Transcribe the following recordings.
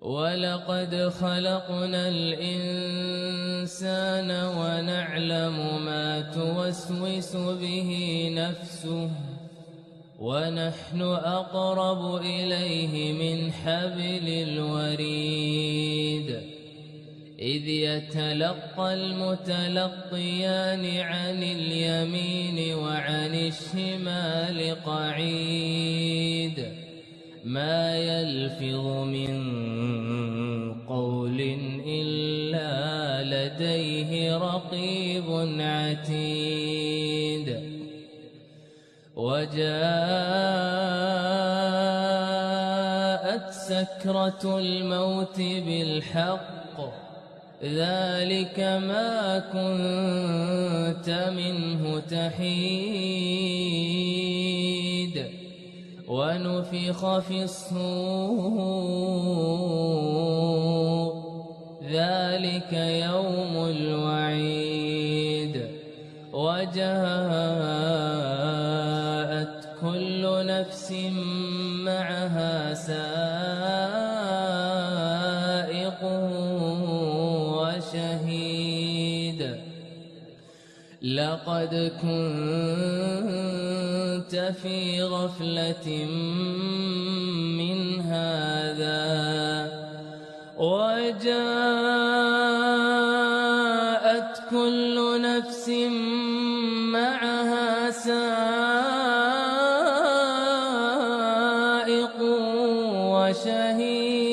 ولقد خلقنا الإنسان ونعلم ما توسوس به نفسه ونحن أقرب إليه من حبل الوريد إذ يتلقى المتلقيان عن اليمين وعن الشمال قعيد ما يلفظ من قول إلا لديه رقيب عتيد وجاءت سكرة الموت بالحق ذلك ما كنت منه تحيد ونفخ في الصور ذلك يوم الوعيد وجاءت كل نفس معها سائق وشهيد لقد كنت في غفلة من هذا وجاءت كل نفس معها سائق وشهيد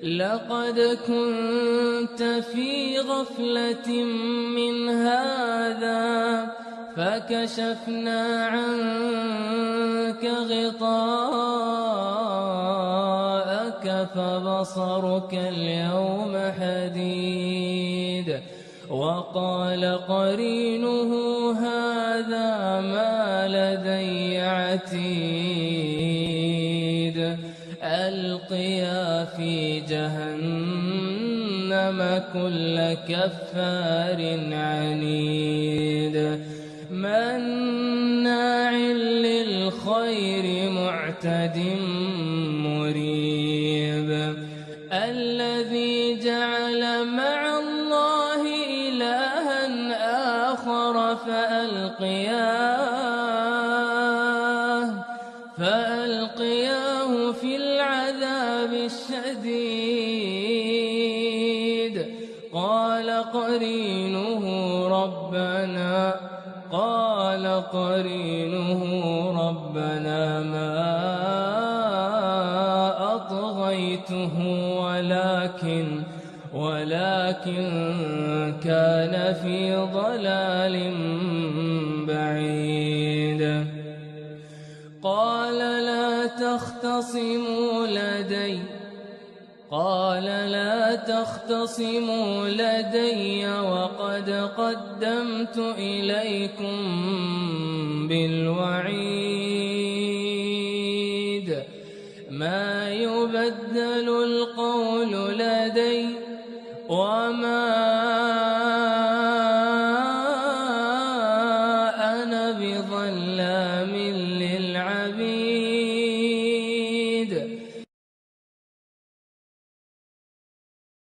لقد كنت في غفلة من هذا فكشفنا عنك غطاءك فبصرك اليوم حديد وقال قرينه هذا ما لدي عتيد ألقيا في جهنم كل كفار عنيد مناع للخير معتد مريب الذي جعل مع الله إلها آخر فألقياه في العذاب الشديد قال قرينه ربنا ما أطغيته ولكن كان في ضلال بعيد قال لا تختصموا لدي وقد قدمت إليكم بالوعيد ما يبدل القول